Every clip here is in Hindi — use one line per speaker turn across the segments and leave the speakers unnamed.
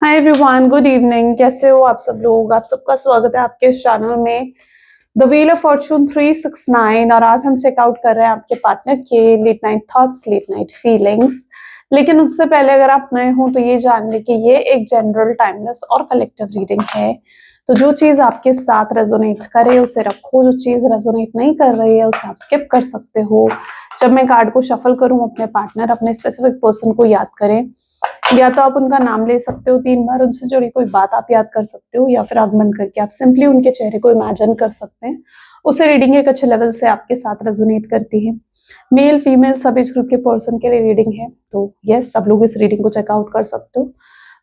Hi everyone, good evening. कैसे हो आप सब लोग? आप सबका स्वागत है आपके इस चैनल में द व्हील ऑफ फॉर्चून 369। और आज हम चेकआउट कर रहे हैं आपके पार्टनर के late night thoughts, late night feelings. लेकिन उससे पहले अगर आप नए हो तो ये जान लें कि ये एक जनरल, टाइमलेस और कलेक्टिव रीडिंग है। तो जो चीज आपके साथ रेजोनेट करे उसे रखो, जो चीज रेजोनेट नहीं कर रही है उसे आप स्किप कर सकते हो। जब मैं कार्ड को शफल करूं, अपने पार्टनर, अपने स्पेसिफिक पर्सन को याद करें, या तो आप उनका नाम ले सकते हो 3 बार, उनसे जुड़ी कोई बात आप याद कर सकते हो, या फिर आगमन करके आप सिंपली उनके चेहरे को इमेजिन कर सकते हैं। उसे रीडिंग एक अच्छे लेवल से आपके साथ रेजोनेट करती है। मेल फीमेल सब एज ग्रुप के पर्सन के लिए रीडिंग है, तो यस, सब लोग इस रीडिंग को चेकआउट कर सकते हो।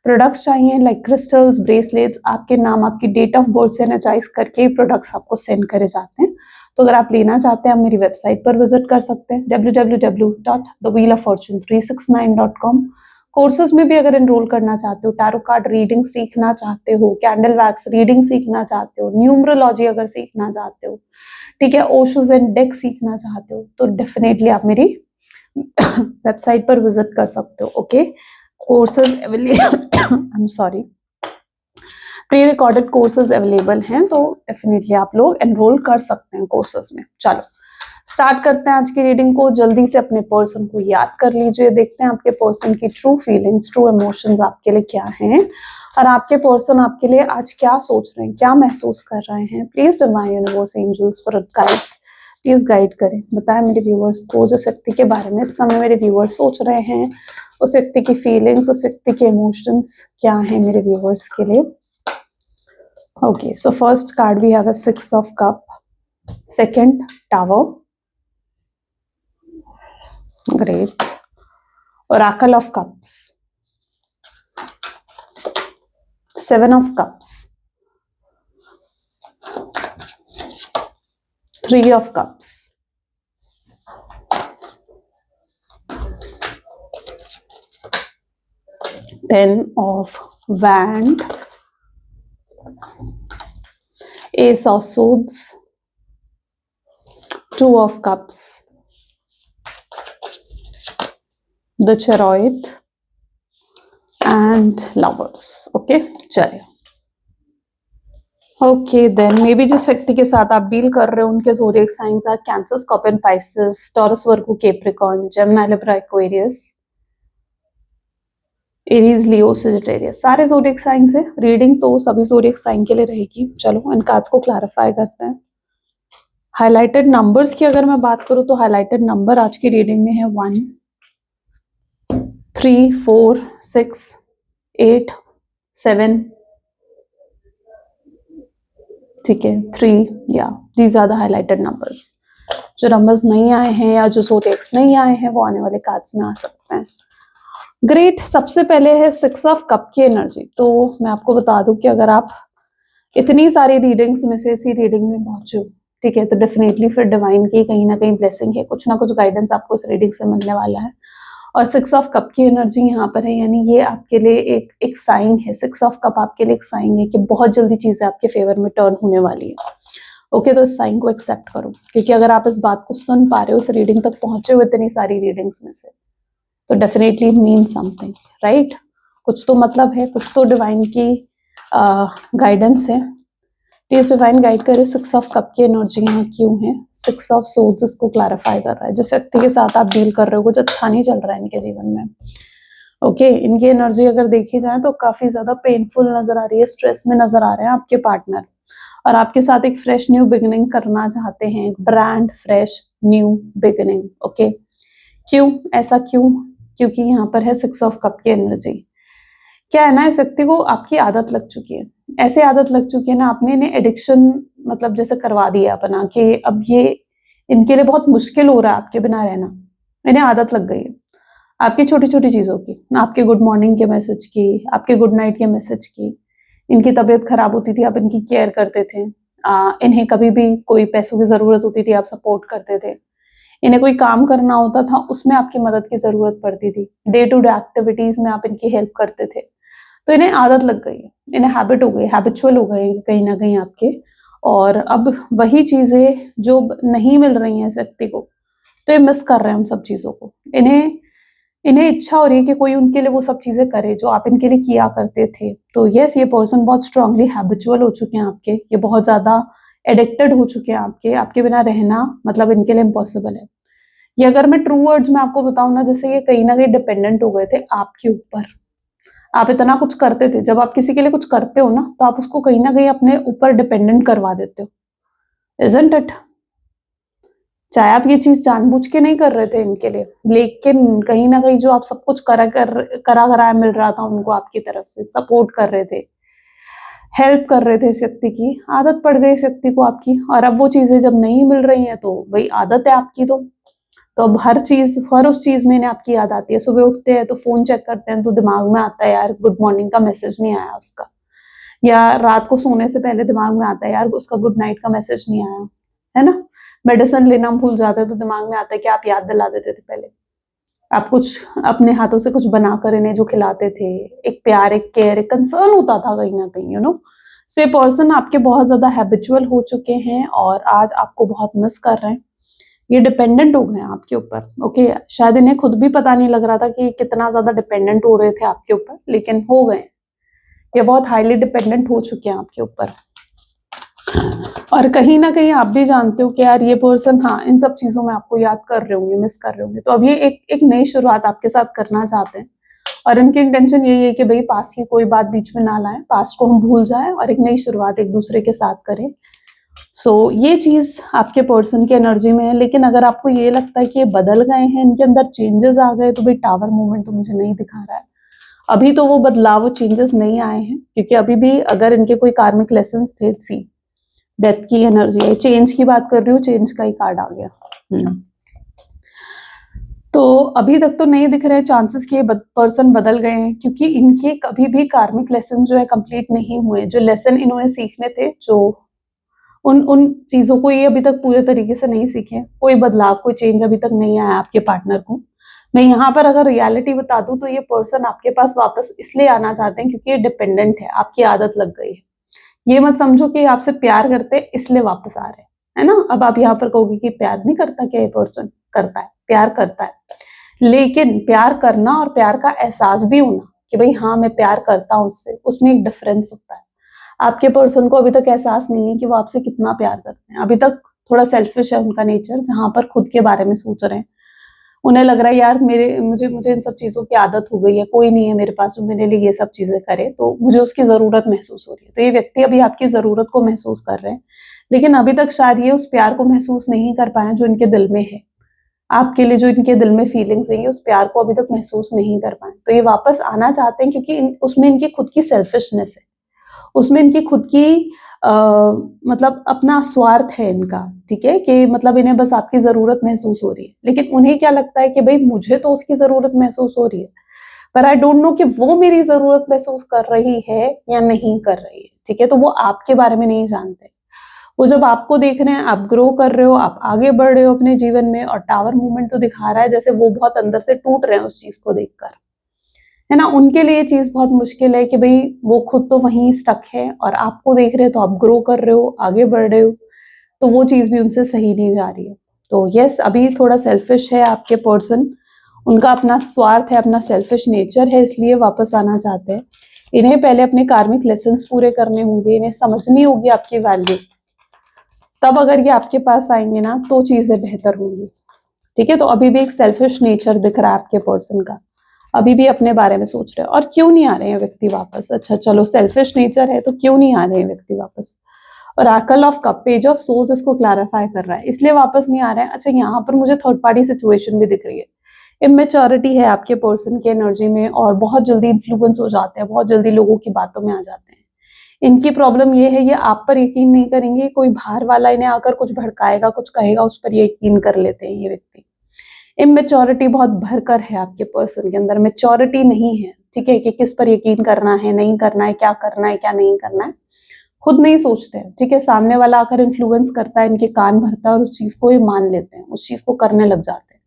प्रोडक्ट्स चाहिए लाइक क्रिस्टल्स, ब्रेसलेट्स, आपके नाम, आपकी डेट ऑफ बर्थ से एनर्जाइज करके ही प्रोडक्ट्स आपको सेंड करे जाते हैं। तो अगर आप लेना चाहते हैं आप मेरी वेबसाइट पर विजिट कर सकते हैं www.thewheeloffortune369.com। कोर्सेज में भी अगर एनरोल करना चाहते हो, टैरो कार्ड रीडिंग सीखना चाहते हो, कैंडल वैक्स रीडिंग सीखना चाहते हो, न्यूमरोलॉजी अगर सीखना चाहते हो, ठीक है, ओशोज एंड डेक सीखना चाहते हो, तो डेफिनेटली आप मेरी वेबसाइट पर विजिट कर सकते हो। Okay, courses available I am sorry, pre recorded courses available हैं, तो डेफिनेटली आप लोग एनरोल कर सकते हैं कोर्सेज में। चलो स्टार्ट करते हैं आज की रीडिंग को। जल्दी से अपने पर्सन को याद कर लीजिए, देखते हैं आपके पर्सन की ट्रू फीलिंग्स, ट्रू इमोशंस आपके लिए क्या हैं, और आपके पर्सन आपके लिए आज क्या सोच रहे हैं, क्या महसूस कर रहे हैं। Please divine universe, angels, for guides, please guide करें, बताएं मेरे व्यूअर्स को जिस व्यक्ति के बारे में इस समय मेरे व्यूअर्स सोच रहे हैं, उस व्यक्ति की फीलिंग्स, उस व्यक्ति के इमोशंस क्या हैं मेरे व्यूअर्स के लिए। Okay, so first card we have a Six of Cup, second Tower, great, Oracle of Cups, Seven of Cups, Three of Cups, Ten of Wands, Ace of Swords, Two of Cups, the Chariot and Lovers. Okay, चलिए। ओके देन, मे बी जिस व्यक्ति के साथ आप डील कर रहे हो उनके zodiac signs are Cancer, Scorpion, Pisces, Taurus, Virgo, Capricorn, Gemini, Libra, Aquarius, Aries, Leo, Sagittarius, सारे ज़ोडिएक साइंस है। रीडिंग तो सभी ज़ोडिएक साइन के लिए रहेगी। चलो इन कार्ड्स को क्लैरिफाई करते हैं। हाइलाइटेड नंबर्स की अगर मैं बात करूं तो हाइलाइटेड नंबर आज की रीडिंग में है 1, 3, 4, 6, 8, 7, ठीक है, 3, या these are the highlighted numbers. जो नंबर्स नहीं आए हैं या जो ज़ोडिएक्स नहीं आए हैं वो आने वाले कार्ड्स में आ सकते हैं। ग्रेट, सबसे पहले है 6 ऑफ कप की एनर्जी। तो मैं आपको बता दूं कि अगर आप इतनी सारी रीडिंग्स में से इसी रीडिंग में पहुंचे हो, ठीक है, तो डेफिनेटली फिर डिवाइन की कहीं ना कहीं ब्लेसिंग है, कुछ ना कुछ गाइडेंस आपको इस रीडिंग से मिलने वाला है। और 6 ऑफ कप की एनर्जी यहाँ पर है, यानी ये आपके लिए एक साइन है। 6 ऑफ कप आपके लिए एक साइन है कि बहुत जल्दी चीजें आपके फेवर में टर्न होने वाली है। ओके, तो इस साइन को एक्सेप्ट करो, क्योंकि अगर आप इस बात को सुन पा रहे हो, इस रीडिंग तक पहुंचे हो इतनी सारी रीडिंग्स में से, तो डेफिनेटली मीन समथिंग, राइट। कुछ तो मतलब है, कुछ तो डिवाइन की गाइडेंस है। प्लीज डिवाइन गाइड करे 6 ऑफ कप की एनर्जी यहाँ क्यों है। 6 ऑफ सोर्ड्स इसको क्लैरिफाई कर रहा है। जिस व्यक्ति के साथ आप डील कर रहे हो कुछ अच्छा नहीं चल रहा है इनके जीवन में। ओके, इनकी एनर्जी अगर देखी जाए तो काफी ज्यादा पेनफुल नजर आ रही है, स्ट्रेस में नजर आ रहे हैं आपके पार्टनर, और आपके साथ एक फ्रेश न्यू बिगिनिंग करना चाहते हैं, एक brand fresh new beginning. Okay, क्यों ऐसा, क्यों? क्योंकि यहाँ पर है 6 ऑफ कप की एनर्जी। क्या है ना, इस व्यक्ति को आपकी आदत लग चुकी है, ऐसी आदत लग चुकी है ना, आपने इन्हें एडिक्शन मतलब जैसे करवा दिया अपना, कि अब ये इनके लिए बहुत मुश्किल हो रहा है आपके बिना रहना। इन्हें आदत लग गई है आपकी छोटी छोटी चीजों की, आपके गुड मॉर्निंग के मैसेज की, आपके गुड नाइट के मैसेज की। इनकी तबीयत खराब होती थी, आप इनकी केयर करते थे। इन्हें कभी भी कोई पैसों की जरूरत होती थी, आप सपोर्ट करते थे। इन्हें कोई काम करना होता था, उसमें आपकी मदद की जरूरत पड़ती थी। डे टू डे एक्टिविटीज में आप इनकी हेल्प करते थे। तो इन्हें आदत लग गई है, इन्हें हैबिट हो गई, हैबिचुअल हो गई कहीं ना कहीं आपके। और अब वही चीजें जो नहीं मिल रही हैं इस व्यक्ति को, तो ये मिस कर रहे हैं उन सब चीजों को। इन्हें इन्हें इच्छा हो रही है कि कोई उनके लिए वो सब चीजें करे जो आप इनके लिए किया करते थे। तो यस, ये पर्सन बहुत स्ट्रांगली हैबिचुअल हो चुके हैं आपके, ये बहुत ज्यादा एडिक्टेड हो चुके हैं आपके, आपके बिना रहना मतलब इनके लिए इम्पॉसिबल है। ये अगर मैं ट्रू वर्ड्स में आपको बताऊं ना, जैसे ये कहीं ना कहीं डिपेंडेंट हो गए थे आपके ऊपर। आप इतना कुछ करते थे, जब आप किसी के लिए कुछ करते हो ना तो आप उसको कहीं ना कहीं अपने ऊपर डिपेंडेंट करवा देते हो, इजंट इट? चाहे आप ये चीज जानबूझ के नहीं कर रहे थे इनके लिए, लेकिन कहीं ना कहीं जो आप सब कुछ करा कराया मिल रहा था उनको आपकी तरफ से, सपोर्ट कर रहे थे, हेल्प कर रहे थे इस व्यक्ति की, आदत पड़ गई इस व्यक्ति को आपकी। और अब वो चीजें जब नहीं मिल रही हैं तो वही आदत है आपकी। तो अब हर उस चीज में इन्हें आपकी याद आती है। सुबह उठते हैं तो फोन चेक करते हैं तो दिमाग में आता है यार गुड मॉर्निंग का मैसेज नहीं आया उसका, या रात को सोने से पहले दिमाग में आता है यार उसका गुड नाइट का मैसेज नहीं आया, है ना? मेडिसिन लेना भूल जाते हैं तो दिमाग में आता है कि आप याद दिला देते थे पहले, आप कुछ अपने हाथों से कुछ बनाकर इन्हें जो खिलाते थे, एक प्यार, एक केयर, एक कंसर्न होता था कहीं ना कहीं, सो ये पर्सन आपके बहुत ज्यादा हैबिचुअल हो चुके हैं और आज आपको बहुत मिस कर रहे हैं। ये डिपेंडेंट हो गए हैं आपके ऊपर। ओके, शायद इन्हें खुद भी पता नहीं लग रहा था कि कितना ज्यादा डिपेंडेंट हो रहे थे आपके ऊपर, लेकिन हो गए। ये बहुत हाईली डिपेंडेंट हो चुके हैं आपके ऊपर। और कहीं ना कहीं आप भी जानते हो कि यार ये पर्सन हाँ इन सब चीजों में आपको याद कर रहे होंगे, मिस कर रहे होंगे। तो अब ये एक नई शुरुआत आपके साथ करना चाहते हैं और इनकी इंटेंशन यही है कि भाई पास्ट की कोई बात बीच में ना लाएं, पास्ट को हम भूल जाएं और एक नई शुरुआत एक दूसरे के साथ करें। सो ये चीज आपके पर्सन की एनर्जी में है। लेकिन अगर आपको ये लगता है कि ये बदल गए हैं, इनके अंदर चेंजेस आ गए, तो भाई टावर मूवमेंट तो मुझे नहीं दिखा रहा है अभी। तो वो बदलाव, वो चेंजेस नहीं आए हैं, क्योंकि अभी भी अगर इनके कोई कार्मिक लेसन थे, सी डेथ की एनर्जी है, चेंज की बात कर रही हूँ, चेंज का ही कार्ड आ गया। तो अभी तक तो नहीं दिख रहे चांसेस कि ये पर्सन बदल गए हैं, क्योंकि इनके कभी भी कार्मिक लेसन जो है कंप्लीट नहीं हुए। जो लेसन इन्होंने सीखने थे, जो उन चीजों को ये अभी तक पूरे तरीके से नहीं सीखे। कोई बदलाव, कोई चेंज अभी तक नहीं आया आपके पार्टनर को। मैं यहाँ पर अगर रियलिटी बता दूं तो ये पर्सन आपके पास वापस इसलिए आना चाहते हैं क्योंकि ये डिपेंडेंट है, आपकी आदत लग गई है। ये मत समझो कि आपसे प्यार करते इसलिए वापस आ रहे हैं, है ना? अब आप यहाँ पर कहोगे कि प्यार नहीं करता क्या ये पर्सन? करता है, प्यार करता है, लेकिन प्यार करना और प्यार का एहसास भी होना कि भाई हाँ मैं प्यार करता हूँ उससे, उसमें एक डिफरेंस होता है। आपके पर्सन को अभी तक एहसास नहीं है कि वो आपसे कितना प्यार करते हैं। अभी तक थोड़ा सेल्फिश है उनका नेचर, जहां पर खुद के बारे में सोच रहे हैं। उन्हें लग रहा है यार मुझे इन सब चीजों की आदत हो गई है, कोई नहीं है मेरे पास जो मेरे लिए ये सब चीजें करे, तो मुझे उसकी जरूरत महसूस हो रही है। तो ये व्यक्ति अभी आपकी जरूरत को महसूस कर रहे हैं, लेकिन अभी तक शायद ये उस प्यार को महसूस नहीं कर पाए जो इनके दिल में है। आपके लिए जो इनके दिल में फीलिंग्स है, ये उस प्यार को अभी तक महसूस नहीं कर पाए। तो ये वापस आना चाहते हैं क्योंकि उसमें इनकी खुद की सेल्फिशनेस है, उसमें इनकी खुद की मतलब अपना स्वार्थ है इनका, ठीक है? कि मतलब इन्हें बस आपकी जरूरत महसूस हो रही है, लेकिन उन्हें क्या लगता है कि भाई मुझे तो उसकी जरूरत महसूस हो रही है, पर आई डोंट नो कि वो मेरी जरूरत महसूस कर रही है या नहीं कर रही है, ठीक है? तो वो आपके बारे में नहीं जानते। वो जब आपको देख रहे हैं, आप ग्रो कर रहे हो, आप आगे बढ़ रहे हो अपने जीवन में, और टावर मूवमेंट तो दिखा रहा है जैसे वो बहुत अंदर से टूट रहे हैं उस चीज को देखकर, है ना? उनके लिए चीज बहुत मुश्किल है कि भाई वो खुद तो वहीं स्टक है और आपको देख रहे हैं तो आप ग्रो कर रहे हो, आगे बढ़ रहे हो, तो वो चीज भी उनसे सही नहीं जा रही है। तो यस, अभी थोड़ा सेल्फिश है आपके पर्सन, उनका अपना स्वार्थ है, अपना सेल्फिश नेचर है, इसलिए वापस आना चाहते हैं। इन्हें पहले अपने कार्मिक लेसन्स पूरे करने होंगे, इन्हें समझनी होगी आपकी वैल्यू, तब अगर ये आपके पास आएंगे ना तो चीजें बेहतर होंगी, ठीक है? तो अभी भी एक सेल्फिश नेचर दिख रहा है आपके पर्सन का, अभी भी अपने बारे में सोच रहे हैं। और क्यों नहीं आ रहे हैं व्यक्ति वापस? अच्छा चलो, सेल्फिश नेचर है तो क्यों नहीं आ रहे हैं व्यक्ति वापस? और आकल of cup, page of source इसको क्लैरिफाई कर रहा है, इसलिए वापस नहीं आ रहे हैं। अच्छा, यहाँ पर मुझे थर्ड पार्टी सिचुएशन भी दिख रही है। इमेच्योरिटी है आपके पर्सन की एनर्जी में, और बहुत जल्दी इन्फ्लुएंस हो जाते हैं, बहुत जल्दी लोगों की बातों में आ जाते हैं। इनकी प्रॉब्लम ये है, ये आप पर यकीन नहीं करेंगे, कोई बाहर वाला इन्हें आकर कुछ भड़काएगा, कुछ कहेगा, उस पर यकीन कर लेते हैं ये व्यक्ति। इमेच्योरिटी बहुत भरकर है आपके पर्सन के अंदर, मेच्योरिटी नहीं है, ठीक है? कि किस पर यकीन करना है, नहीं करना है, क्या करना है, क्या नहीं करना है, खुद नहीं सोचते हैं, ठीक है? सामने वाला आकर इन्फ्लुएंस करता है, इनके कान भरता है और उस चीज को ये मान लेते हैं, उस चीज को करने लग जाते हैं।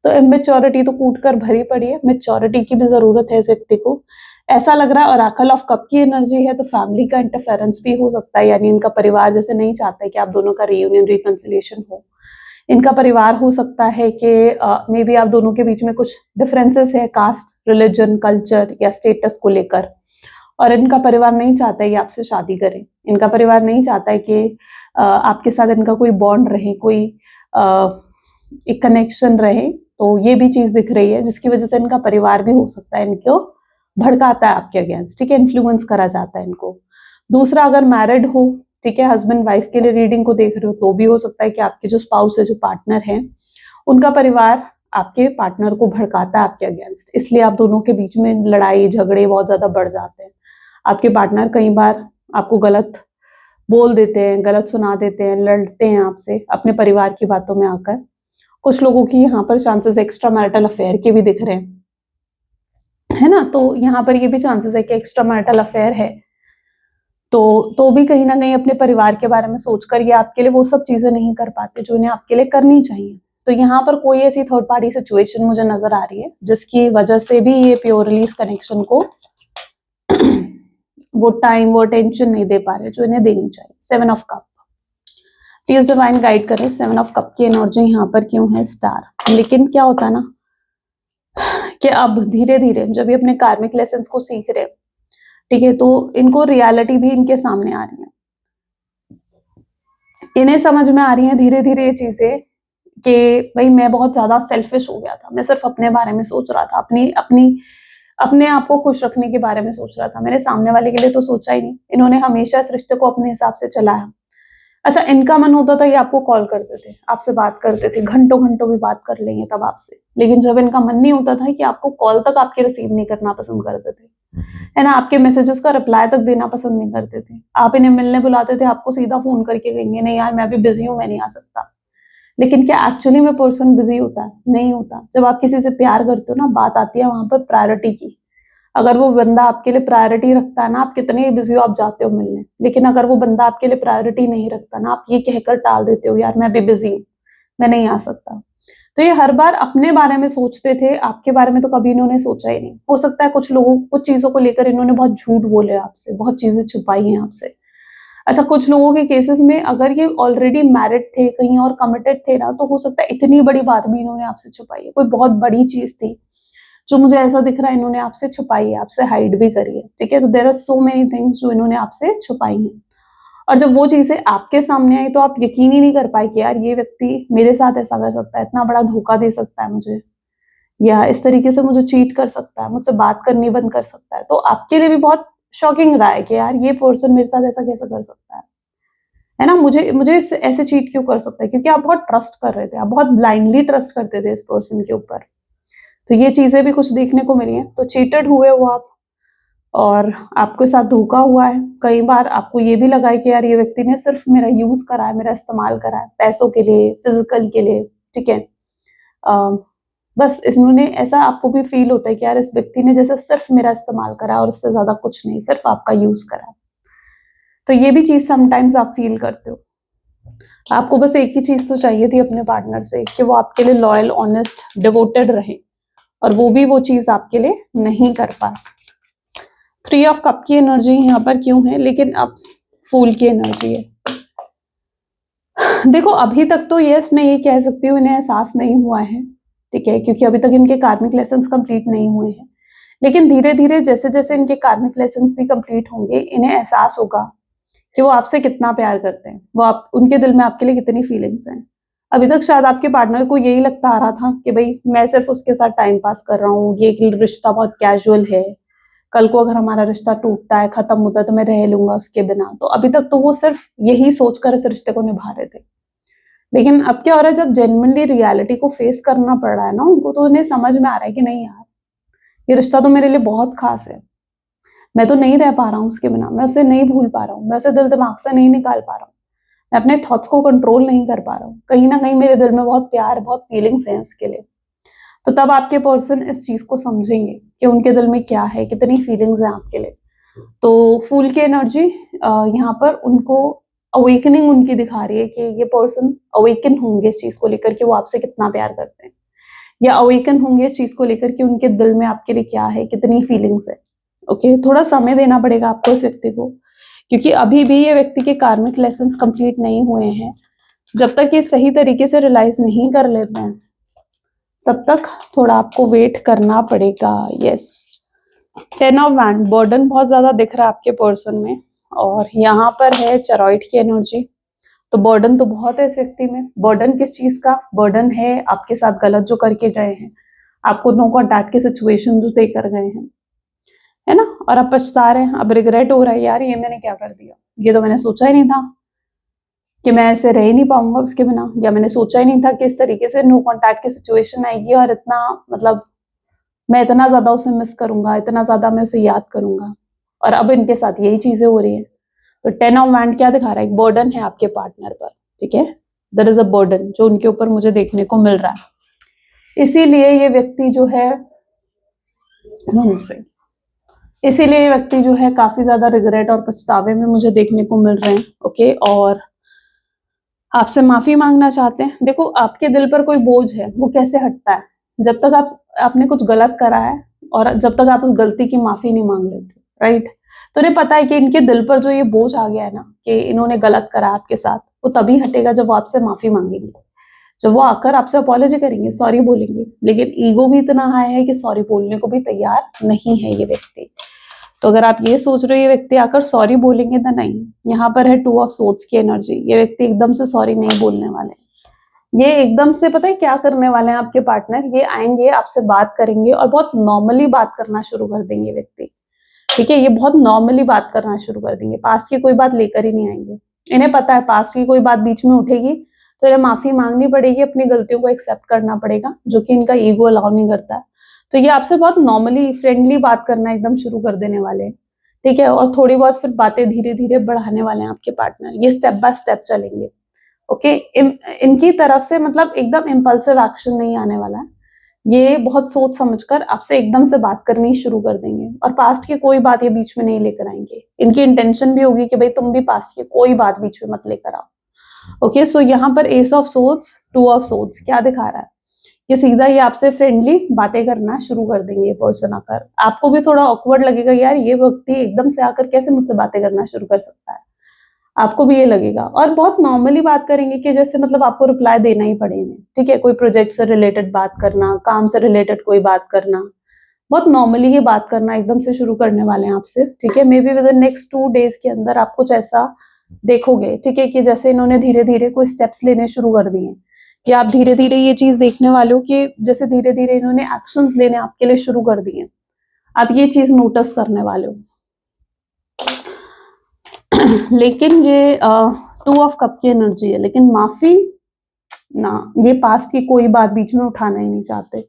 तो इमेच्योरिटी तो कूट कर भरी पड़ी है, मेच्योरिटी की भी जरूरत है इस व्यक्ति को, ऐसा लग रहा है। और आकल ऑफ कप की एनर्जी है, तो फैमिली का इंटरफेरेंस भी हो सकता है, यानी इनका परिवार जैसे नहीं चाहता है कि आप दोनों का रियूनियन, रिकंसिलिएशन हो, इनका परिवार हो सकता है कि मे बी आप दोनों के बीच में कुछ डिफरेंसेस है कास्ट, रिलीजन, कल्चर या स्टेटस को लेकर, और इनका परिवार नहीं चाहता है कि आपसे शादी करें। इनका परिवार नहीं चाहता है कि आपके साथ इनका कोई बॉन्ड रहे, कोई एक कनेक्शन रहे। तो ये भी चीज दिख रही है, जिसकी वजह से इनका परिवार भी हो सकता है इनको भड़काता है आपके अगेंस्ट, ठीक है, इन्फ्लुएंस करा जाता है इनको। दूसरा, अगर मैरिड हो, ठीक है, हस्बैंड वाइफ के लिए रीडिंग को देख रहे हो, तो भी हो सकता है कि आपके जो स्पाउस है, जो पार्टनर है, उनका परिवार आपके पार्टनर को भड़काता है आपके अगेंस्ट, इसलिए आप दोनों के बीच में लड़ाई झगड़े बहुत ज्यादा बढ़ जाते हैं। आपके पार्टनर कई बार आपको गलत बोल देते हैं, गलत सुना देते हैं, लड़ते हैं आपसे अपने परिवार की बातों में आकर। कुछ लोगों की यहाँ पर चांसेस एक्स्ट्रा मैरिटल अफेयर के भी दिख रहे हैं, है ना। तो यहाँ पर ये भी चांसेस है कि एक्स्ट्रा मैरिटल अफेयर है, तो भी कहीं ना कहीं अपने परिवार के बारे में सोचकर ये आपके लिए वो सब चीजें नहीं कर पाते जो इन्हें आपके लिए करनी चाहिए। तो यहाँ पर कोई ऐसी थर्ड पार्टी सिचुएशन मुझे नजर आ रही है जिसकी वजह से भी ये प्योर रिलीज कनेक्शन को वो टाइम, वो अटेंशन नहीं दे पा रहे जो इन्हें देनी चाहिए। 7 of cup, please divine guide करें 7 ऑफ कप की एनर्जी यहाँ पर क्यों है स्टार। लेकिन क्या होता है ना कि अब धीरे धीरे जब ये अपने कार्मिक लेसन्स को सीख रहे, ठीक है, तो इनको रियलिटी भी इनके सामने आ रही है, इन्हें समझ में आ रही है धीरे धीरे ये चीजें कि भाई मैं बहुत ज्यादा सेल्फिश हो गया था, मैं सिर्फ अपने बारे में सोच रहा था, अपने आप को खुश रखने के बारे में सोच रहा था, मैंने सामने वाले के लिए तो सोचा ही नहीं। इन्होंने हमेशा इस रिश्ते को अपने हिसाब से चलाया। अच्छा, इनका मन होता था ये आपको कॉल करते थे, आपसे बात करते थे, घंटों घंटों भी बात कर लेंगे तब आपसे, लेकिन जब इनका मन नहीं होता था कि आपको कॉल तक आपके रिसीव नहीं करना पसंद करते थे, है ना, आपके मैसेजेस का रिप्लाई तक देना पसंद नहीं करते थे। आप इन्हें मिलने बुलाते थे, आपको सीधा फोन करके कहेंगे नहीं यार मैं अभी बिजी हूँ, मैं नहीं आ सकता। लेकिन क्या एक्चुअली में पर्सन बिजी होता है? नहीं होता। जब आप किसी से प्यार करते हो ना, बात आती है वहां पर प्रायोरिटी की। अगर वो बंदा आपके लिए प्रायोरिटी रखता है ना, आप कितने ही बिजी हो आप जाते हो मिलने, लेकिन अगर वो बंदा आपके लिए प्रायोरिटी नहीं रखता ना, आप ये कहकर टाल देते हो यार मैं भी बिजी हूँ, मैं नहीं आ सकता। तो ये हर बार अपने बारे में सोचते थे, आपके बारे में तो कभी इन्होंने सोचा ही नहीं। हो सकता है कुछ लोगों, कुछ चीजों को लेकर इन्होंने बहुत झूठ बोले आपसे, बहुत चीजें छुपाई हैं आपसे। अच्छा, कुछ लोगों के केसेस में अगर ये ऑलरेडी मैरिड थे, कहीं और कमिटेड थे ना, तो हो सकता है इतनी बड़ी बात भी इन्होंने आपसे छुपाई है, कोई बहुत बड़ी चीज थी जो मुझे ऐसा दिख रहा है इन्होंने आपसे छुपाई है, आपसे हाइड भी करी है, ठीक है। तो there are so many things जो इन्होंने आपसे छुपाई हैं, और जब वो चीजें आपके सामने आई तो आप यकीन ही नहीं कर पाए कि यार ये व्यक्ति मेरे साथ ऐसा कर सकता है, इतना बड़ा धोखा दे सकता है मुझे, या इस तरीके से मुझे चीट कर सकता है, मुझसे बात करनी बंद कर सकता है। तो आपके लिए भी बहुत शॉकिंग रहा है कि यार ये पर्सन मेरे साथ ऐसा कैसे कर सकता है ना, मुझे ऐसे चीट क्यों कर सकता है, क्योंकि आप बहुत ट्रस्ट कर रहे थे, आप बहुत ब्लाइंडली ट्रस्ट करते थे इस पर्सन के ऊपर। तो ये चीजें भी कुछ देखने को मिली हैं। तो चीटेड हुए हो आप, और आपके साथ धोखा हुआ है। कई बार आपको ये भी लगा है कि यार ये व्यक्ति ने सिर्फ मेरा यूज करा है, मेरा इस्तेमाल करा है पैसों के लिए, फिजिकल के लिए, ठीक है। बस इन्होंने ऐसा, आपको भी फील होता है कि यार इस व्यक्ति ने जैसे सिर्फ मेरा इस्तेमाल करा और इससे ज्यादा कुछ नहीं, सिर्फ आपका यूज करा। तो ये भी चीज समटाइम्स आप फील करते हो। आपको बस एक ही चीज तो चाहिए थी अपने पार्टनर से, कि वो आपके लिए लॉयल, ऑनेस्ट, डिवोटेड रहे, और वो भी वो चीज आपके लिए नहीं कर पाए। 3 ऑफ कप की एनर्जी यहाँ पर क्यों है, लेकिन अब फूल की एनर्जी है। देखो अभी तक तो यस मैं ये कह सकती हूँ इन्हें एहसास नहीं हुआ है, ठीक है, क्योंकि अभी तक इनके कार्मिक लेसन्स कंप्लीट नहीं हुए हैं। लेकिन धीरे धीरे जैसे जैसे इनके कार्मिक लेसन्स भी कंप्लीट होंगे, इन्हें एहसास होगा कि वो आपसे कितना प्यार करते हैं, वो आप, उनके दिल में आपके लिए कितनी फीलिंग्स हैं। अभी तक शायद आपके पार्टनर को यही लगता आ रहा था कि भाई मैं सिर्फ उसके साथ टाइम पास कर रहा हूँ, ये रिश्ता बहुत कैजुअल है, कल को अगर हमारा रिश्ता टूटता है, खत्म होता है, तो मैं रह लूंगा उसके बिना। तो अभी तक तो वो सिर्फ यही सोचकर इस रिश्ते को निभा रहे थे। लेकिन अब क्या हो रहा है, जब जेन्युइनली रियलिटी को फेस करना पड़ रहा है ना उनको, तो उन्हें समझ में आ रहा है कि नहीं यार ये रिश्ता तो मेरे लिए बहुत खास है, मैं तो नहीं रह पा रहा हूँ उसके बिना, मैं उसे नहीं भूल पा रहा हूँ, मैं उसे दिल दिमाग से नहीं निकाल पा रहा हूँ, मैं अपने थॉट्स को कंट्रोल नहीं कर पा रहा हूँ, कहीं ना कहीं मेरे दिल में बहुत प्यार, बहुत फीलिंग्स हैं उसके लिए। तो तब आपके पर्सन इस चीज को समझेंगे कि उनके दिल में क्या है, कितनी फीलिंग्स हैं आपके लिए। तो फूल की एनर्जी यहाँ पर उनको अवेकनिंग उनकी दिखा रही है कि ये पर्सन अवेकन होंगे इस चीज को लेकर कि वो आपसे कितना प्यार करते हैं, या अवेकन होंगे इस चीज को लेकर कि उनके दिल में आपके लिए क्या है, कितनी फीलिंग्स है। ओके, थोड़ा समय देना पड़ेगा आपको इस व्यक्ति को, क्योंकि अभी भी ये व्यक्ति के कार्मिक लेसन्स कंप्लीट नहीं हुए हैं। जब तक ये सही तरीके से रियलाइज नहीं कर लेते हैं तब तक थोड़ा आपको वेट करना पड़ेगा। यस, 10 ऑफ वैंड, बर्डन बहुत ज्यादा दिख रहा है आपके पर्सन में, और यहाँ पर है चरॉइड की एनर्जी। तो बर्डन तो बहुत है इस व्यक्ति में। बर्डन किस चीज का? बर्डन है आपके साथ गलत जो करके गए हैं, आपको नो कॉन्टैक्ट की सिचुएशन जो देकर गए हैं, है ना, और अब पछता रहे हैं, अब रिग्रेट हो रहा है, यार ये मैंने क्या कर दिया, ये तो मैंने सोचा ही नहीं था कि मैं ऐसे रह ही नहीं पाऊंगा उसके बिना, या मैंने सोचा ही नहीं था कि इस तरीके से नो कॉन्टैक्ट की सिचुएशन आएगी और इतना मतलब मैं इतना ज्यादा उसे मिस करूंगा, इतना ज्यादा मैं उसे याद करूंगा, और अब इनके साथ यही चीजें हो रही है। तो 10 ऑफ वैंड क्या दिखा रहा है? एक बर्डन है आपके पार्टनर पर, ठीक है, देयर इज अ बर्डन जो उनके ऊपर मुझे देखने को मिल रहा है। इसीलिए ये व्यक्ति जो है इसीलिए ये व्यक्ति जो है काफी ज्यादा रिग्रेट और पछतावे में मुझे देखने को मिल रहे हैं। ओके, और आपसे माफी मांगना चाहते हैं। देखो, आपके दिल पर कोई बोझ है, वो कैसे हटता है? जब तक आपने कुछ गलत करा है और जब तक आप उस गलती की माफी नहीं मांग लेते, राइट? तो उन्हें पता है कि इनके दिल पर जो ये बोझ आ गया है ना कि इन्होंने गलत करा आपके साथ, वो तभी हटेगा जब वो आपसे माफी मांगेंगे, जब वो आकर आपसे अपॉलॉजी करेंगे, सॉरी बोलेंगे। लेकिन ईगो भी इतना हाई है कि सॉरी बोलने को भी तैयार नहीं है ये व्यक्ति। तो अगर आप ये सोच रहे हो ये व्यक्ति आकर सॉरी बोलेंगे, तो नहीं। यहाँ पर है 2 ऑफ सोर्ड्स की एनर्जी। ये व्यक्ति एकदम से सॉरी नहीं बोलने वाले। ये एकदम से पता है क्या करने वाले हैं आपके पार्टनर? ये आएंगे, आपसे बात करेंगे और बहुत नॉर्मली बात करना शुरू कर देंगे व्यक्ति, ठीक है? ये बहुत नॉर्मली बात करना शुरू कर देंगे, पास्ट की कोई बात लेकर ही नहीं आएंगे। इन्हें पता है पास्ट की कोई बात बीच में उठेगी तो इन्हें माफी मांगनी पड़ेगी, अपनी गलतियों को एक्सेप्ट करना पड़ेगा, जो कि इनका ईगो अलाउ नहीं करता है। तो ये आपसे बहुत नॉर्मली फ्रेंडली बात करना एकदम शुरू कर देने वाले हैं, ठीक है? और थोड़ी बहुत फिर बातें धीरे धीरे बढ़ाने वाले हैं आपके पार्टनर। ये स्टेप बाय स्टेप चलेंगे। ओके, इनकी तरफ से मतलब एकदम इम्पल्सिव एक्शन नहीं आने वाला है। ये बहुत सोच समझकर आपसे एकदम से बात करनी शुरू कर देंगे, और पास्ट की कोई बात ये बीच में नहीं लेकर आएंगे। इनकी इंटेंशन भी होगी कि भाई तुम भी पास्ट की कोई बात बीच में मत लेकर आओ। ओके, सो यहाँ पर S of swords, 2 of swords क्या दिखा रहा है? कि सीधा ये आपसे फ्रेंडली बातें करना शुरू कर देंगे। ये पर्सन आकर, आपको भी थोड़ा ऑकवर्ड लगेगा, यार ये व्यक्ति एकदम से आकर कैसे मुझसे बातें करना शुरू कर सकता है, आपको भी ये लगेगा। और बहुत नॉर्मली बात करेंगे कि जैसे मतलब आपको रिप्लाई देना ही पड़ेगा, ठीक है? कोई प्रोजेक्ट से रिलेटेड बात करना, काम से रिलेटेड कोई बात करना, बहुत नॉर्मली ये बात करना एकदम से शुरू करने वाले हैं आपसे, ठीक है? May be with in next 2 days के अंदर आप कुछ ऐसा देखोगे, ठीक है, कि जैसे इन्होंने धीरे धीरे कोई स्टेप्स लेने शुरू कर दिए, कि आप धीरे धीरे ये चीज देखने वाले हो कि जैसे धीरे धीरे इन्होंने एक्शंस लेने आपके लिए शुरू कर दिए, आप ये चीज नोटिस करने वाले हो। लेकिन ये 2 ऑफ कप की एनर्जी है, लेकिन माफी ना, ये पास्ट की कोई बात बीच में उठाना ही नहीं चाहते,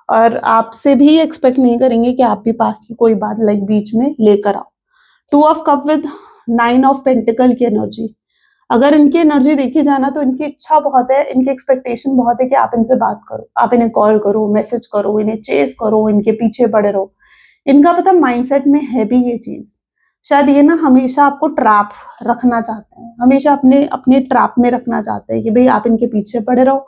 और आपसे भी एक्सपेक्ट नहीं करेंगे कि आप भी पास्ट की कोई बात लाइक बीच में लेकर आओ। 2 of cup with 9 of pentacle की एनर्जी। अगर इनकी एनर्जी देखी जाना तो इनकी इच्छा बहुत है, इनकी एक्सपेक्टेशन बहुत है कि आप इनसे बात करो, आप इन्हें कॉल करो, मैसेज करो, इन्हें चेस करो, इनके पीछे पड़े रहो। इनका पता माइंडसेट में है भी ये चीज। शायद ये ना हमेशा आपको ट्रैप रखना चाहते हैं, हमेशा अपने अपने ट्रैप में रखना चाहते हैं कि भाई आप इनके पीछे पड़े रहो,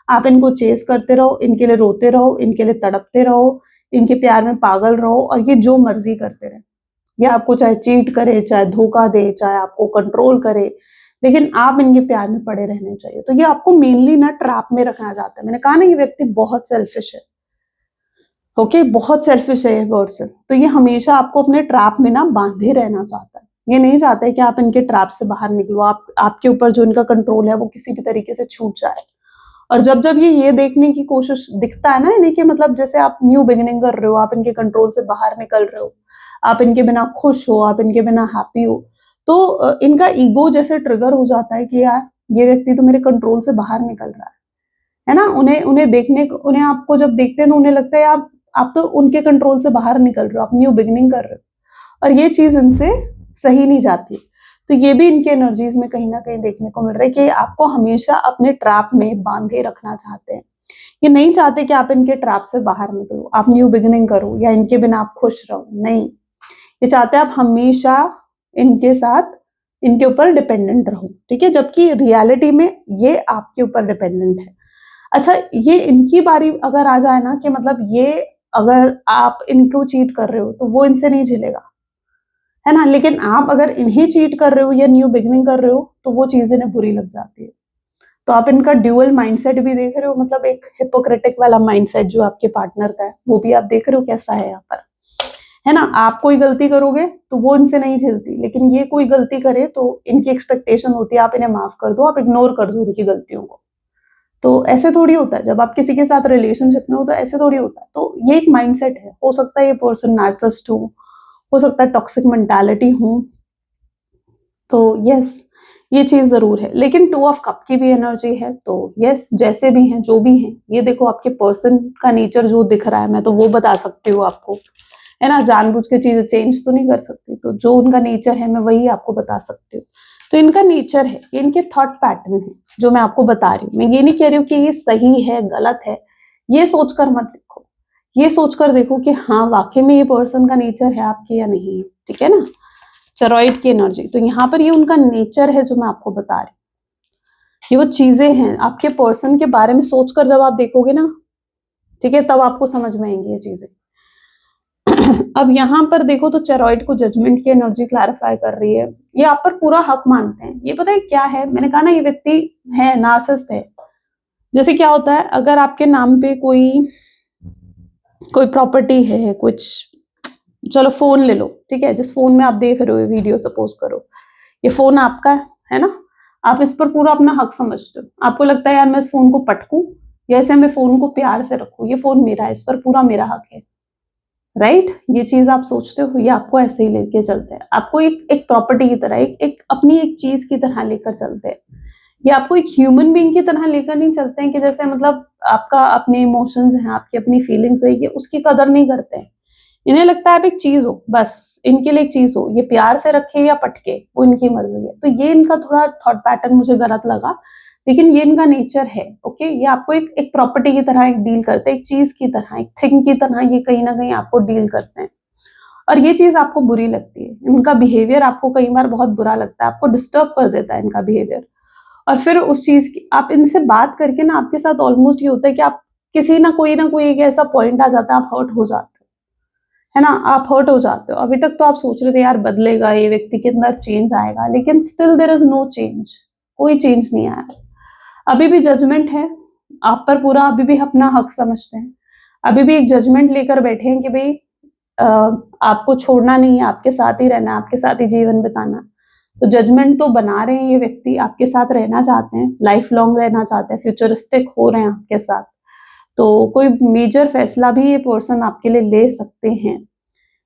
आप इनको चेस करते रहो, इनके लिए रोते रहो, इनके लिए तड़पते रहो, इनके प्यार में पागल रहो, और ये जो मर्जी करते रहे। ये आपको चाहे चीट करे, चाहे धोखा दे, चाहे आपको कंट्रोल करे, लेकिन आप इनके प्यार में पड़े रहने चाहिए। तो ये आपको मेनली ना ट्रैप में रखना चाहता है। मैंने कहा ना ये व्यक्ति बहुत सेल्फिश है। ओके, बहुत सेल्फिश है ये पर्सन। तो ये हमेशा आपको अपने ट्रैप में ना बांधे रहना चाहता है। ये नहीं चाहता है कि आप इनके ट्रैप से बाहर निकलो, आपके ऊपर जो इनका कंट्रोल है वो किसी भी तरीके से छूट जाए। और जब जब ये देखने की कोशिश दिखता है ना इन्हें कि मतलब जैसे आप न्यू बिगिनिंग कर रहे हो, आप इनके कंट्रोल से बाहर निकल रहे हो, आप इनके बिना खुश हो, आप इनके बिना हैप्पी हो, तो इनका ईगो जैसे ट्रिगर हो जाता है कि यार ये व्यक्ति तो मेरे कंट्रोल से बाहर निकल रहा है ना। उन्हें आपको जब देखते हैं तो उन्हें लगता है आप तो उनके कंट्रोल से बाहर निकल रहे हो, आप न्यू बिगिनिंग कर रहे हो, और ये चीज इनसे सही नहीं जाती। तो ये भी इनके एनर्जीज में कहीं ना कहीं देखने को मिल रहा है कि आपको हमेशा अपने ट्रैप में बांधे रखना चाहते हैं। ये नहीं चाहते कि आप इनके ट्रैप से बाहर निकलो, आप न्यू बिगिनिंग करो, या इनके बिना आप खुश रहो। नहीं, ये चाहते हैं आप हमेशा इनके साथ, इनके ऊपर डिपेंडेंट रहो, ठीक है? जबकि रियलिटी में ये आपके ऊपर डिपेंडेंट है। अच्छा, ये इनकी बारी अगर आ जाए ना कि मतलब ये अगर आप इनको चीट कर रहे हो तो वो इनसे नहीं झेलेगा, है ना? लेकिन आप अगर इन्हें चीट कर रहे हो या न्यू बिगिनिंग कर रहे हो तो वो चीज इन्हें बुरी लग जाती है। तो आप इनका ड्यूअल माइंडसेट भी देख रहे हो, मतलब एक हिपोक्रेटिक वाला माइंडसेट जो आपके पार्टनर का है वो भी आप देख रहे हो कैसा है यहाँ पर, है ना। आप कोई गलती करोगे तो वो इनसे नहीं झेलती, लेकिन ये कोई गलती करे तो इनकी एक्सपेक्टेशन होती है आप इन्हें माफ कर दो, आप इग्नोर कर दो इनकी गलतियों को। तो ऐसे थोड़ी होता है, जब आप किसी के साथ रिलेशनशिप में हो तो ऐसे थोड़ी होता है। तो ये एक माइंडसेट है, हो सकता है ये पर्सन नार्सिसिस्ट हो सकता है टॉक्सिक मेंटालिटी हो। तो यस, ये चीज जरूर है। लेकिन 2 ऑफ कप की भी एनर्जी है, तो यस जैसे भी हैं जो भी हैं, ये देखो आपके पर्सन का नेचर जो दिख रहा है, मैं तो वो बता सकती हूँ आपको, है ना। जानबूझ के चीजें चेंज तो नहीं कर सकती, तो जो उनका नेचर है मैं वही आपको बता सकती हूँ। तो इनका नेचर है, ये इनके थॉट पैटर्न है जो मैं आपको बता रही हूँ। मैं ये नहीं कह रही हूँ कि ये सही है गलत है, ये सोचकर मत देखो, ये सोचकर देखो कि हाँ वाकई में ये पर्सन का नेचर है आपके या नहीं, ठीक है ना। चरॉइड की एनर्जी, तो यहाँ पर ये उनका नेचर है जो मैं आपको बता रही हूँ। ये वो चीजें हैं आपके पर्सन के बारे में सोचकर जब आप देखोगे ना, ठीक है, तब आपको समझ में आएंगी ये चीजें। अब यहाँ पर देखो तो चेरॉइड को जजमेंट की एनर्जी क्लैरिफाई कर रही है, ये आप पर पूरा हक मानते हैं। ये पता है क्या है, मैंने कहा ना ये व्यक्ति है नार्सिसिस्ट है। जैसे क्या होता है, अगर आपके नाम पे कोई प्रॉपर्टी है, कुछ, चलो फोन ले लो, ठीक है, जिस फोन में आप देख रहे हो ये वीडियो, सपोज करो ये फोन आपका है ना, आप इस पर पूरा अपना हक समझते हो। आपको लगता है यार मैं इस फोन को पटकूं या ऐसे मैं फोन को प्यार से रखूं, ये फोन मेरा है, इस पर पूरा मेरा हक है, राइट। ये चीज आप सोचते हो, ये आपको ऐसे ही लेके चलते हैं, आपको एक प्रॉपर्टी की तरह, एक अपनी एक चीज की तरह लेकर चलते हैं। ये आपको एक ह्यूमन बीइंग की तरह लेकर नहीं चलते हैं कि जैसे मतलब आपका अपने इमोशंस हैं, आपकी अपनी फीलिंग्स है, ये उसकी कदर नहीं करते हैं। इन्हें लगता है आप एक चीज हो, बस इनके लिए एक चीज हो, ये प्यार से रखे या पटके वो इनकी मर्जी है। तो ये इनका थोड़ा थॉट पैटर्न मुझे गलत लगा, लेकिन ये इनका नेचर है, ओके। ये आपको एक प्रॉपर्टी की तरह एक डील करते हैं, एक चीज की तरह, एक थिंग की तरह ये कहीं ना कहीं आपको डील करते हैं। और ये चीज आपको बुरी लगती है, इनका बिहेवियर आपको कई बार बहुत बुरा लगता है, आपको डिस्टर्ब कर देता है इनका बिहेवियर। और फिर उस चीज की आप इनसे बात करके ना, आपके साथ ऑलमोस्ट ये होता है कि आप किसी ना कोई एक ऐसा पॉइंट आ जाता है, आप हर्ट हो जाते हो, है ना, आप हर्ट हो जाते हो। अभी तक तो आप सोच रहे थे यार बदलेगा ये व्यक्ति के अंदर, चेंज आएगा, लेकिन still there is no change, कोई चेंज नहीं आया। अभी भी जजमेंट है आप पर पूरा, अभी भी अपना हक समझते हैं, अभी भी एक जजमेंट लेकर बैठे हैं कि भाई आपको छोड़ना नहीं है, आपके साथ ही रहना, आपके साथ ही जीवन बिताना। तो जजमेंट तो बना रहे हैं, ये व्यक्ति आपके साथ रहना चाहते हैं, लाइफ लॉन्ग रहना चाहते हैं, फ्यूचरिस्टिक हो रहे हैं आपके साथ। तो कोई मेजर फैसला भी ये पर्सन आपके लिए ले सकते हैं।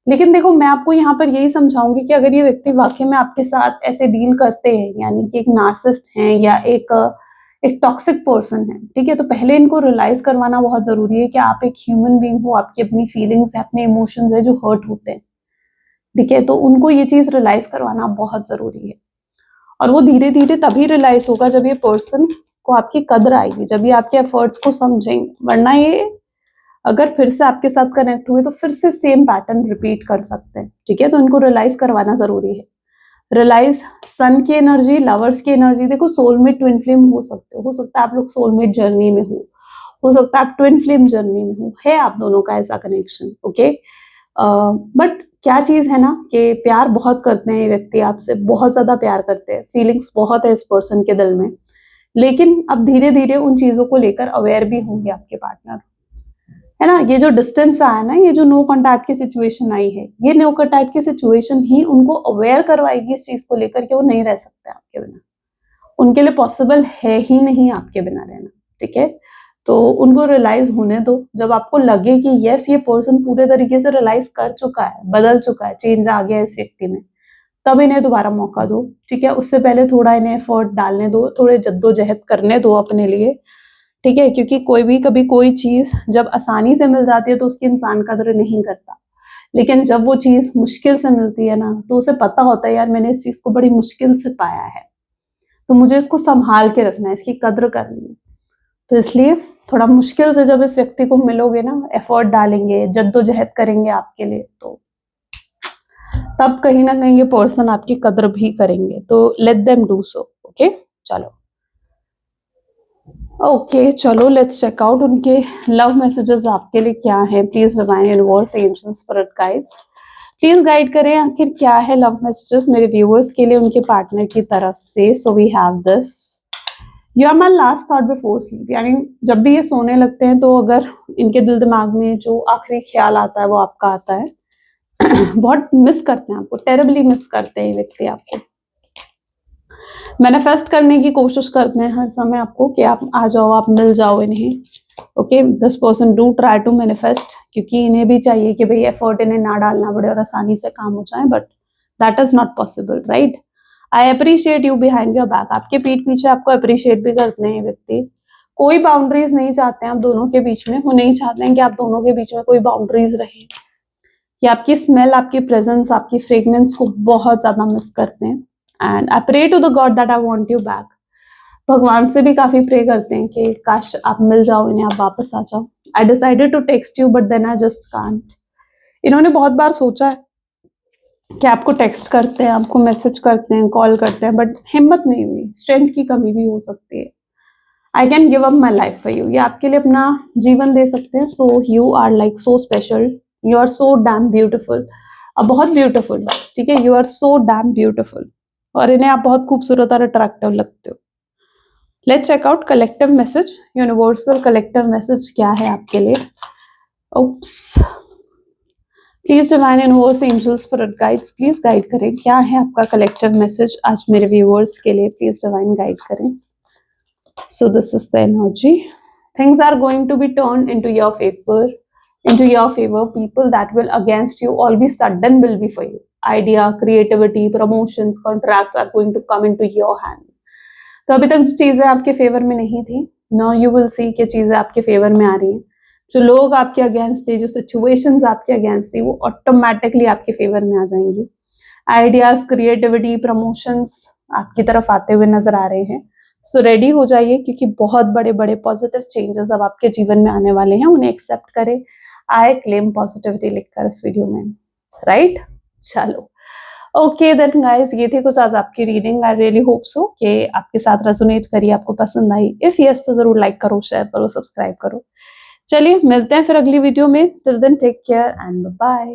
लेकिन देखो मैं आपको यहाँ पर यही समझाऊंगी कि अगर ये व्यक्ति वाकई में आपके साथ ऐसे डील करते हैं, यानी कि एक नार्सिसिस्ट हैं या एक टॉक्सिक पर्सन है, ठीक है, तो पहले इनको रियलाइज करवाना बहुत जरूरी है कि आप एक ह्यूमन बीइंग हो, आपकी अपनी फीलिंग्स है, अपने इमोशंस है जो हर्ट होते हैं, ठीक है। तो उनको ये चीज रियलाइज करवाना बहुत जरूरी है। और वो धीरे धीरे तभी रियलाइज होगा जब ये पर्सन को आपकी कदर आएगी, जब ये आपके एफर्ट्स को समझेंगे। वरना ये अगर फिर से आपके साथ कनेक्ट हुए तो फिर से सेम पैटर्न रिपीट कर सकते हैं, ठीक है। तो इनको रियलाइज करवाना जरूरी है। रियलाइज सन की एनर्जी, लवर्स की एनर्जी, देखो सोलमेट ट्विन फ्लेम हो सकता है आप लोग सोलमेट जर्नी में हो सकता है आप ट्विन फ्लेम जर्नी में हो, है आप दोनों का ऐसा कनेक्शन, ओके। बट क्या चीज है ना कि प्यार बहुत करते हैं ये व्यक्ति आपसे, बहुत ज्यादा प्यार करते हैं, फीलिंग्स बहुत है इस पर्सन के दिल में। लेकिन अब धीरे धीरे उन चीजों को लेकर अवेयर भी होंगे आपके पार्टनर, है ना। ये जो डिस्टेंस आया ना, ये जो नो कॉन्टैक्ट की सिचुएशन आई है, ये नो कॉन्टैक्ट की सिचुएशन ही उनको अवेयर करवाएगी इस चीज को लेकर कि वो नहीं रह सकते आपके बिना, उनके लिए पॉसिबल है ही नहीं आपके बिना रहना, ठीक है। तो उनको रियलाइज होने दो। जब आपको लगे कि यस ये पर्सन पूरे तरीके से रियलाइज कर चुका है, बदल चुका है, चेंज आ गया है इस व्यक्ति में, तब इन्हें दोबारा मौका दो, ठीक है। उससे पहले थोड़ा इन्हें एफर्ट डालने दो, थोड़े जद्दोजहद करने दो अपने लिए, ठीक है। क्योंकि कभी कोई चीज जब आसानी से मिल जाती है तो उसकी इंसान कदर नहीं करता, लेकिन जब वो चीज मुश्किल से मिलती है ना, तो उसे पता होता है यार मैंने इस चीज को बड़ी मुश्किल से पाया है, तो मुझे इसको संभाल के रखना है, इसकी कद्र करनी है। तो इसलिए थोड़ा मुश्किल से जब इस व्यक्ति को मिलोगे ना, एफर्ट डालेंगे, जद्दोजहद करेंगे आपके लिए, तो तब कहीं ना कहीं ये पर्सन आपकी कद्र भी करेंगे। तो let them do so, okay. चलो ओके चलो लेट्स चेक आउट उनके लव मैसेजेस आपके लिए क्या है। Please divine universe, angels, spirit guides please guide करें आखिर क्या है लव मैसेजेस मेरे व्यूअर्स के लिए उनके पार्टनर की तरफ से। So we have this, you are my last thought before sleep, यानी जब भी ये सोने लगते हैं तो अगर इनके दिल दिमाग में जो आखिरी ख्याल आता है वो आपका आता है। बहुत मिस करते हैं आपको, टेरिबली मिस करते हैं ये व्यक्ति आपको। मैनिफेस्ट करने की कोशिश करते हैं हर समय आपको कि आप आ जाओ, आप मिल जाओ इन्हें। Okay, this person do try to manifest, क्योंकि इन्हें भी चाहिए कि भाई एफर्ट इन्हें ना डालना पड़े और आसानी से काम हो जाए, but that is not possible, right. I appreciate you behind your back, आपके पीठ पीछे आपको अप्रिशिएट भी करते हैं ये व्यक्ति। कोई बाउंड्रीज नहीं चाहते हैं आप दोनों के बीच में, वो नहीं चाहते हैं कि आप दोनों के बीच में कोई बाउंड्रीज रहे। कि आपकी स्मेल, आपकी प्रेजेंस, आपकी फ्रेग्रेंस को बहुत ज्यादा मिस करते हैं। And I pray to the God that I want you back, भगवान से भी काफी प्रे करते हैं कि काश आप मिल जाओ इन्हें, आप वापस आ जाओ। I decided to text you but then I just can't. इन्होंने बहुत बार सोचा है कि आपको टेक्स्ट करते हैं, आपको मैसेज करते हैं, कॉल करते हैं, बट हिम्मत नहीं हुई, स्ट्रेंथ की कमी भी हो सकती है। I can give up my life for you, ये आपके लिए अपना जीवन दे सकते हैं। So you are like so special, you are so damn beautiful, अब बहुत ब्यूटिफुल, ठीक है, you are so damn beautiful, और इन्हें आप बहुत खूबसूरत और अट्रैक्टिव लगते हो। Let's check out collective message, universal collective message क्या है आपके लिए। Oops, please divine universe, angels, spirit guides, please guide करें, क्या है आपका कलेक्टिव मैसेज आज मेरे व्यूअर्स के लिए, प्लीज डिवाइन गाइड करें। So this is the energy, things are going to be turn into your favour, into your favor. People that will against you all be sudden will be for you. Idea, creativity, promotions, contracts are going to come into your hands. तो अभी तक जो चीजें आपके फेवर में नहीं थी, now you will see कि चीजें आपके फेवर में आ रही हैं। जो लोग आपके अगेंस्ट थे, जो सिचुएशंस आपके अगेंस्ट थी, वो ऑटोमेटिकली आपके फेवर में आ जाएंगी। आइडियाज, क्रिएटिविटी, प्रमोशंस आपकी तरफ आते हुए नजर आ रहे हैं। सो रेडी हो जाइए, क्योंकि बहुत बड़े बड़े पॉजिटिव चेंजेस अब आपके जीवन में आने वाले हैं, उन्हें एक्सेप्ट करें। आई क्लेम पॉजिटिविटी लिखकर इस वीडियो में, राइट। चलो ओके देन गाइस, ये थी कुछ आज आपकी reading. I really hope so कि आपके साथ रेजोनेट करी, आपको पसंद आई। इफ यस तो जरूर लाइक करो, शेयर करो, सब्सक्राइब करो। चलिए मिलते हैं फिर अगली वीडियो में। Till then take care and bye.